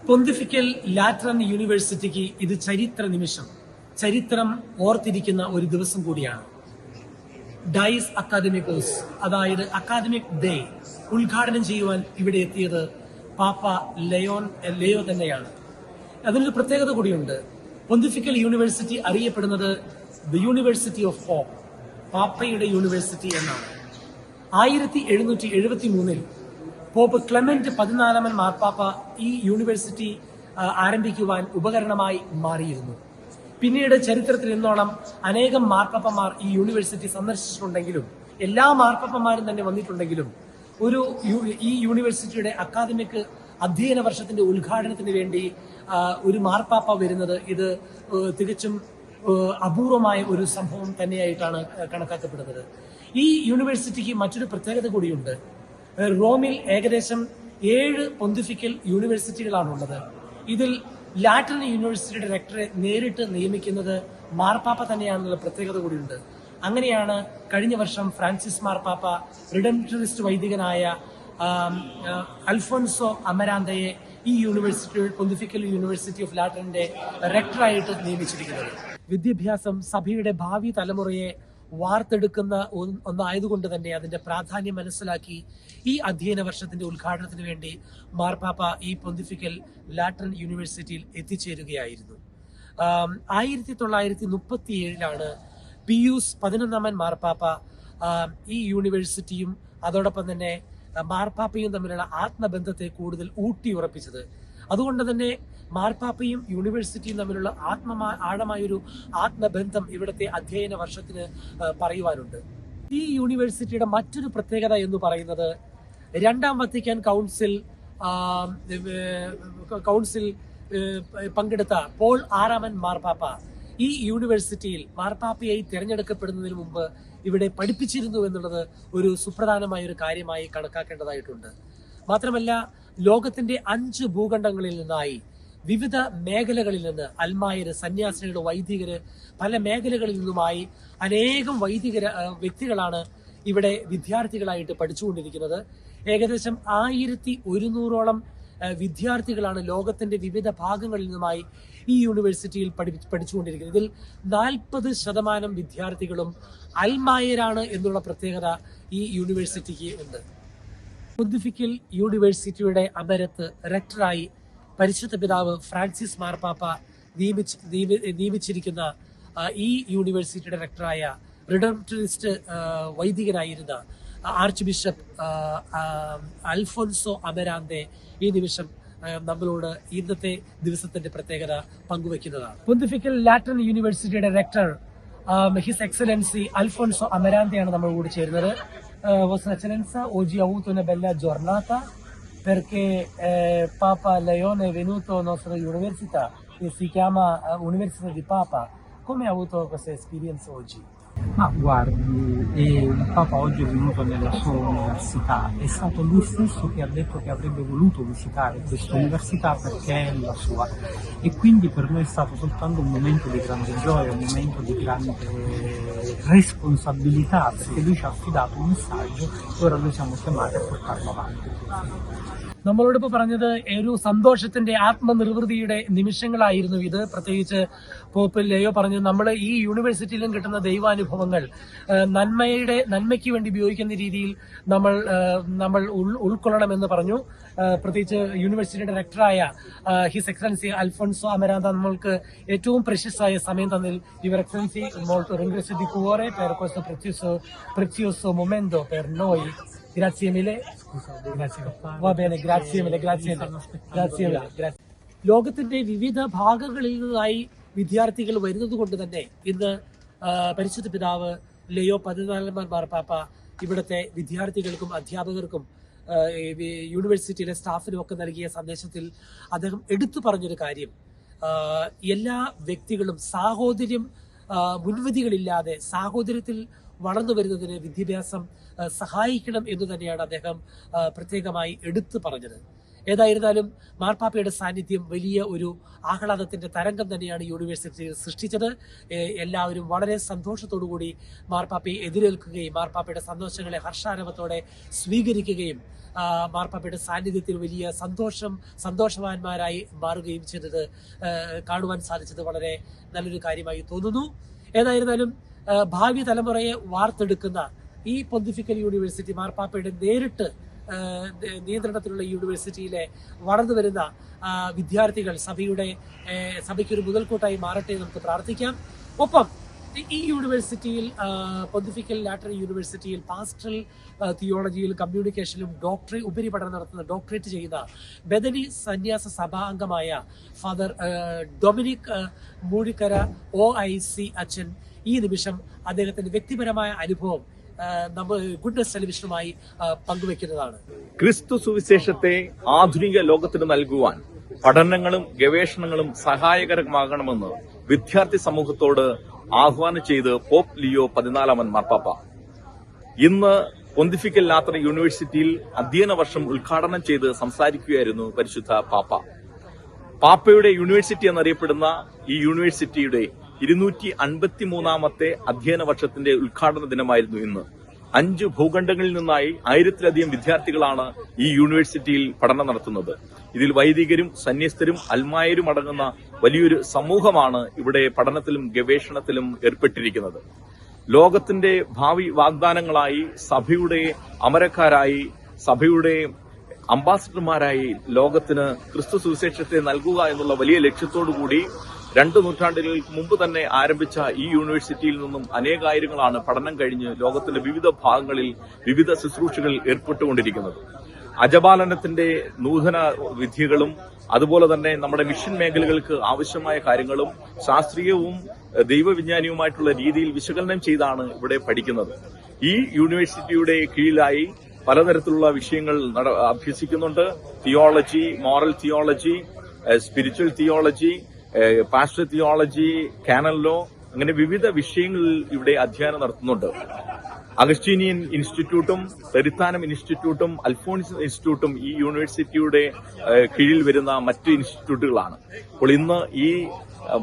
Pontifical Lateran യൂണിവേഴ്സിറ്റിക്ക് ഇത് ചരിത്ര നിമിഷം, ചരിത്രം ഓർത്തിരിക്കുന്ന ഒരു ദിവസം കൂടിയാണ്. ഡൈസ് അക്കാദമിക്കോസ്, അതായത് അക്കാദമിക് ഡേ ഉദ്ഘാടനം ചെയ്യുവാൻ ഇവിടെ എത്തിയത് പാപ്പ ലയോ തന്നെയാണ്. അതിനൊരു പ്രത്യേകത കൂടിയുണ്ട്. പൊന്തിഫിക്കൽ യൂണിവേഴ്സിറ്റി അറിയപ്പെടുന്നത് ദി യൂണിവേഴ്സിറ്റി ഓഫ് ഹോപ്പ്, പാപ്പയുടെ യൂണിവേഴ്സിറ്റി എന്നാണ്. 1773 പോപ്പ് ക്ലെമന്റ് 14 മാർപ്പാപ്പ ഈ യൂണിവേഴ്സിറ്റി ആരംഭിക്കുവാൻ ഉപകരണമായി മാറിയിരുന്നു. പിന്നീട് ചരിത്രത്തിൽ ഇന്നോളം അനേകം മാർപ്പാപ്പമാർ ഈ യൂണിവേഴ്സിറ്റി സന്ദർശിച്ചിട്ടുണ്ടെങ്കിലും, എല്ലാ മാർപ്പാപ്പമാരും തന്നെ വന്നിട്ടുണ്ടെങ്കിലും, ഈ യൂണിവേഴ്സിറ്റിയുടെ അക്കാദമിക് അധ്യയന വർഷത്തിന്റെ ഉദ്ഘാടനത്തിന് വേണ്ടി ഒരു മാർപ്പാപ്പ വരുന്നത് ഇത് തികച്ചും അപൂർവമായ ഒരു സംഭവം തന്നെയായിട്ടാണ് കണക്കാക്കപ്പെടുന്നത്. ഈ യൂണിവേഴ്സിറ്റിക്ക് മറ്റൊരു പ്രത്യേകത കൂടിയുണ്ട്. റോമിൽ ഏകദേശം 7 പൊന്തിഫിക്കൽ യൂണിവേഴ്സിറ്റികളാണുള്ളത്. ഇതിൽ ലാറ്ററൻ യൂണിവേഴ്സിറ്റിയുടെ റെക്ടറെ നേരിട്ട് നിയമിക്കുന്നത് മാർപ്പാപ്പ തന്നെയാണെന്നുള്ള പ്രത്യേകത കൂടിയുണ്ട്. അങ്ങനെയാണ് കഴിഞ്ഞ വർഷം ഫ്രാൻസിസ് മാർപ്പാപ്പ റിഡംപ്റ്ററിസ്റ്റ് വൈദികനായ അൽഫോൻസോ അമരാന്തയെ ഈ യൂണിവേഴ്സിറ്റി, പൊന്തിഫിക്കൽ യൂണിവേഴ്സിറ്റി ഓഫ് ലാറ്ററിന്റെ റെക്ടറായിട്ട് നിയമിച്ചിരിക്കുന്നത്. വിദ്യാഭ്യാസം സഭയുടെ ഭാവി തലമുറയെ വാർത്തെടുക്കുന്ന ഒന്നായതുകൊണ്ട് തന്നെ അതിന്റെ പ്രാധാന്യം മനസ്സിലാക്കി ഈ അധ്യയന വർഷത്തിന്റെ ഉദ്ഘാടനത്തിന് വേണ്ടി മാർപ്പാപ്പ ഈ പൊന്തിഫിക്കൽ ലാറ്ററൻ യൂണിവേഴ്സിറ്റിയിൽ എത്തിച്ചേരുകയായിരുന്നു. 1937 പിയൂസ് 11 മാർപ്പാപ്പ ഈ യൂണിവേഴ്സിറ്റിയും അതോടൊപ്പം തന്നെ മാർപ്പാപ്പയും തമ്മിലുള്ള ആത്മബന്ധത്തെ കൂടുതൽ ഊട്ടിയുറപ്പിച്ചത്. അതുകൊണ്ട് തന്നെ മാർപ്പാപ്പയും യൂണിവേഴ്സിറ്റിയും തമ്മിലുള്ള ആഴമായൊരു ആത്മബന്ധം ഇവിടുത്തെ അധ്യയന വർഷത്തിന് പറയുവാനുണ്ട്. ഈ യൂണിവേഴ്സിറ്റിയുടെ മറ്റൊരു പ്രത്യേകത എന്ന് പറയുന്നത് രണ്ടാം വത്തിക്കാൻ കൗൺസിൽ പങ്കെടുത്ത പോൾ 6 മാർപ്പാപ്പ ഈ യൂണിവേഴ്സിറ്റിയിൽ മാർപ്പാപ്പയായി തിരഞ്ഞെടുക്കപ്പെടുന്നതിന് മുമ്പ് ഇവിടെ പഠിപ്പിച്ചിരുന്നു എന്നുള്ളത് ഒരു സുപ്രധാനമായ ഒരു കാര്യമായി കണക്കാക്കേണ്ടതായിട്ടുണ്ട്. മാത്രമല്ല, ലോകത്തിന്റെ 5 ഭൂഖണ്ഡങ്ങളിൽ നിന്നായി വിവിധ മേഖലകളിൽ നിന്ന് അൽമായര്, സന്യാസിനികൾ, വൈദികര്, പല മേഖലകളിൽ നിന്നുമായി അനേകം വ്യക്തികളാണ് ഇവിടെ വിദ്യാർത്ഥികളായിട്ട് പഠിച്ചുകൊണ്ടിരിക്കുന്നത്. ഏകദേശം 1100ഓളം വിദ്യാർത്ഥികളാണ് ലോകത്തിന്റെ വിവിധ ഭാഗങ്ങളിൽ നിന്നുമായി ഈ യൂണിവേഴ്സിറ്റിയിൽ പഠിച്ചുകൊണ്ടിരിക്കുന്നത്. ഇതിൽ 40% വിദ്യാർത്ഥികളും അൽമായരാണ് എന്നുള്ള പ്രത്യേകത ഈ യൂണിവേഴ്സിറ്റിക്ക് ഉണ്ട്. പൊന്തിഫിക്കൽ യൂണിവേഴ്സിറ്റിയുടെ അമരത്ത് റെക്ടറായി പരിശുദ്ധ പിതാവ് ഫ്രാൻസിസ് മാർപ്പാപ്പ നിയമിച്ചിരിക്കുന്ന ഈ യൂണിവേഴ്സിറ്റിയുടെ റെക്ടറായ റിഡംപ്റ്ററിസ്റ്റ് വൈദികനായിരുന്ന ആർച്ച് ബിഷപ്പ് അൽഫോൻസോ അമരാന്തെ ഈ നിമിഷം നമ്മളോട് ഇന്നത്തെ ദിവസത്തിന്റെ പ്രത്യേകത പങ്കുവെക്കുന്നതാണ്. പൊന്തിഫിക്കൽ ലാറ്ററൻ യൂണിവേഴ്സിറ്റിയുടെ റെക്ടർ ഹിസ് എക്സലൻസി അൽഫോൻസോ അമരാന്തെയാണ് നമ്മൾ കൂടി ചേരുന്നത്. Vostra Eccellenza, oggi ha avuto una bella giornata perché Papa Leone è venuto alla nostra università che si chiama Università di Papa. Come ha avuto questa esperienza oggi? Ma guardi, il Papa oggi è venuto nella sua università, è stato lui stesso che ha detto che avrebbe voluto visitare questa università perché è la sua, e quindi per noi è stato soltanto un momento di grande gioia, un momento di grande responsabilità, perché lui ci ha affidato un messaggio e ora noi siamo chiamati a portarlo avanti. നമ്മളോടിപ്പോൾ പറഞ്ഞത് ഒരു സന്തോഷത്തിന്റെ ആത്മനിർവൃതിയുടെ നിമിഷങ്ങളായിരുന്നു ഇത്. പ്രത്യേകിച്ച് pop Leo പറഞ്ഞത് നമ്മൾ ഈ യൂണിവേഴ്സിറ്റിയിലും കിട്ടുന്ന ദൈവാനുഭവങ്ങൾ നന്മയ്ക്ക് വേണ്ടി ഉപയോഗിക്കുന്ന രീതിയിൽ നമ്മൾ ഉൾക്കൊള്ളണമെന്ന് പറഞ്ഞു. പ്രത്യേകിച്ച് യൂണിവേഴ്സിറ്റിയുടെ റെക്ടറായ ഹിസ് എക്സലൻസി അൽഫോൻസോ അമരാന്ത നമ്മൾക്ക് ഏറ്റവും പ്രശസ്തമായ സമയം തന്നിൽ your excellency molto ringrazio di cuore per questo prezioso momento per noi. Grazie mille. Va bene, grazie mille. ലോകത്തിന്റെ വിവിധ ഭാഗങ്ങളിൽ നിന്നായി വിദ്യാർത്ഥികൾ വരുന്നത് കൊണ്ട് തന്നെ ഇന്ന് പരിശുദ്ധ പിതാവ് ലയോ 14 മാർപ്പാപ്പ ഇവിടുത്തെ വിദ്യാർത്ഥികൾക്കും അധ്യാപകർക്കും യൂണിവേഴ്സിറ്റിയിലെ സ്റ്റാഫിനും ഒക്കെ നൽകിയ സന്ദേശത്തിൽ അദ്ദേഹം എടുത്തു പറഞ്ഞൊരു കാര്യം, എല്ലാ വ്യക്തികളും സാഹോദര്യം മുൻവിധികളില്ലാതെ സാഹോദര്യത്തിൽ വളർന്നു വരുന്നതിന് വിദ്യാഭ്യാസം സഹായിക്കണം എന്ന് തന്നെയാണ് അദ്ദേഹം പ്രത്യേകമായി എടുത്തു പറഞ്ഞത്. ഏതായിരുന്നാലും മാർപ്പാപ്പയുടെ സാന്നിധ്യം വലിയ ഒരു ആഹ്ലാദത്തിന്റെ തരംഗം തന്നെയാണ് യൂണിവേഴ്സിറ്റിയിൽ സൃഷ്ടിച്ചത്. എല്ലാവരും വളരെ സന്തോഷത്തോടുകൂടി മാർപ്പാപ്പയെ എതിരേൽക്കുകയും മാർപ്പാപ്പയുടെ സന്തോഷങ്ങളെ ഹർഷാരവത്തോടെ സ്വീകരിക്കുകയും മാർപ്പാപ്പയുടെ സാന്നിധ്യത്തിൽ വലിയ സന്തോഷവാന്മാരായി മാറുകയും ചെയ്തത് കാണുവാൻ സാധിച്ചത് വളരെ നല്ലൊരു കാര്യമായി തോന്നുന്നു. ഏതായിരുന്നാലും ഭാവി തലമുറയെ വാർത്തെടുക്കുന്ന ഈ പൊന്തിഫിക്കൽ യൂണിവേഴ്സിറ്റി മാർപ്പാപ്പയുടെ നേരിട്ട് നിയന്ത്രണത്തിലുള്ള യൂണിവേഴ്സിറ്റിയിലെ വളർന്നു വരുന്ന വിദ്യാർത്ഥികൾ സഭയ്ക്കൊരു മുതൽക്കൂട്ടായി മാറട്ടെ നമുക്ക് പ്രാർത്ഥിക്കാം. ഒപ്പം ഈ യൂണിവേഴ്സിറ്റിയിൽ പൊന്തിഫിക്കൽ ലാറ്ററൻ യൂണിവേഴ്സിറ്റിയിൽ പാസ്റ്ററൽ തിയോളജിയിൽ കമ്മ്യൂണിക്കേഷനിലും ഉപരിപഠനം നടത്തുന്ന ഡോക്ടറേറ്റ് ചെയ്യുന്ന ബദനി സന്യാസ സഭാ അംഗമായ ഫാദർ ഡൊമിനിക് മൂഴിക്കര OIC അച്ഛൻ ഈ നിമിഷം അദ്ദേഹത്തിന്റെ വ്യക്തിപരമായ അനുഭവം ഗുഡ്നസ് ടെലിവിഷനുമായി പങ്കുവെക്കുന്നതാണ്. ക്രിസ്തു സുവിശേഷത്തെ ആധുനിക ലോകത്തിന് നൽകുവാൻ പഠനങ്ങളും ഗവേഷണങ്ങളും സഹായകരമാകണമെന്ന് വിദ്യാർത്ഥി സമൂഹത്തോട് ആഹ്വാനം ചെയ്ത് പോപ്പ് ലിയോ 14 മാർപ്പാപ്പ ഇന്ന് പൊന്തിഫിക്കൽ ലാറ്ററൻ യൂണിവേഴ്സിറ്റിയിൽ അധ്യയന വർഷം ഉദ്ഘാടനം ചെയ്ത് സംസാരിക്കുകയായിരുന്നു പരിശുദ്ധ പാപ്പ. പാപ്പയുടെ യൂണിവേഴ്സിറ്റി എന്നറിയപ്പെടുന്ന ഈ യൂണിവേഴ്സിറ്റിയുടെ 253ാമത്തെ അധ്യയന വർഷത്തിന്റെ ഉദ്ഘാടന ദിനമായിരുന്നു ഇന്ന്. 5 ഭൂഖണ്ഡങ്ങളിൽ നിന്നായി 1000-ലധികം വിദ്യാർത്ഥികളാണ് ഈ യൂണിവേഴ്സിറ്റിയിൽ പഠനം നടത്തുന്നത്. ഇതിൽ വൈദികരും സന്യസ്തരും അൽമായരും അടങ്ങുന്ന വലിയൊരു സമൂഹമാണ് ഇവിടെ പഠനത്തിലും ഗവേഷണത്തിലും ഏർപ്പെട്ടിരിക്കുന്നത്. ലോകത്തിന്റെ ഭാവി വാഗ്ദാനങ്ങളായി സഭയുടെ അമരക്കാരായി സഭയുടെ അംബാസഡർമാരായി ലോകത്തിന് ക്രിസ്തു സുവിശേഷത്തെ നൽകുക എന്നുള്ള വലിയ ലക്ഷ്യത്തോടുകൂടി 2 നൂറ്റാണ്ടുകൾക്ക് മുമ്പ് തന്നെ ആരംഭിച്ച ഈ യൂണിവേഴ്സിറ്റിയിൽ നിന്നും അനേകായിരങ്ങളാണ് പഠനം കഴിഞ്ഞ് ലോകത്തിന്റെ വിവിധ ഭാഗങ്ങളിൽ വിവിധ ശുശ്രൂഷകളിൽ ഏർപ്പെട്ടുകൊണ്ടിരിക്കുന്നത്. അജപാലനത്തിന്റെ നൂതന വിദ്യകളും അതുപോലെ തന്നെ നമ്മുടെ മിഷൻ മേഖലകൾക്ക് ആവശ്യമായ കാര്യങ്ങളും ശാസ്ത്രീയവും ദൈവവിജ്ഞാനിയുമായിട്ടുള്ള രീതിയിൽ വിശകലനം ചെയ്താണ് ഇവിടെ പഠിക്കുന്നത്. ഈ യൂണിവേഴ്സിറ്റിയുടെ കീഴിലായി പലതരത്തിലുള്ള വിഷയങ്ങൾ അഭ്യസിക്കുന്നുണ്ട്. Theology, moral theology, spiritual theology, pastor theology, canon law, അങ്ങനെ വിവിധ വിഷയങ്ങളിൽ ഇവിടെ അധ്യയനം നടത്തുന്നുണ്ട്. അഗസ്റ്റീനിയൻ ഇൻസ്റ്റിറ്റ്യൂട്ടും തെരിത്താനം ഇൻസ്റ്റിറ്റ്യൂട്ടും അൽഫോൺസ് ഇൻസ്റ്റിറ്റ്യൂട്ടും ഈ യൂണിവേഴ്സിറ്റിയുടെ കീഴിൽ വരുന്ന മറ്റ് ഇൻസ്റ്റിറ്റ്യൂട്ടുകളാണ്. അപ്പോൾ ഇന്ന് ഈ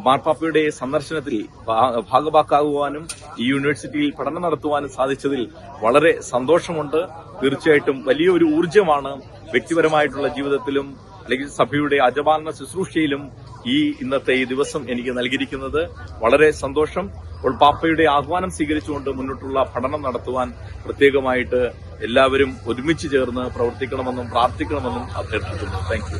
മാർപ്പാപ്പയുടെ സന്ദർശനത്തിൽ ഭാഗഭാക്കാകുവാനും ഈ യൂണിവേഴ്സിറ്റിയിൽ പഠനം നടത്തുവാനും സാധിച്ചതിൽ വളരെ സന്തോഷമുണ്ട്. തീർച്ചയായിട്ടും വലിയൊരു ഊർജ്ജമാണ് വ്യക്തിപരമായിട്ടുള്ള ജീവിതത്തിലും അല്ലെങ്കിൽ സഭയുടെ അജപാലന ശുശ്രൂഷയിലും ഇന്നത്തെ ഈ ദിവസം എനിക്ക് നൽകിയിരിക്കുന്നത്. വളരെ സന്തോഷം. അപ്പോൾ പാപ്പയുടെ ആഹ്വാനം സ്വീകരിച്ചുകൊണ്ട് മുന്നോട്ടുള്ള പഠനം നടത്തുവാൻ പ്രത്യേകമായിട്ട് എല്ലാവരും ഒരുമിച്ച് ചേർന്ന് പ്രവർത്തിക്കണമെന്നും പ്രാർത്ഥിക്കണമെന്നും അഭ്യർത്ഥിക്കുന്നു. Thank you.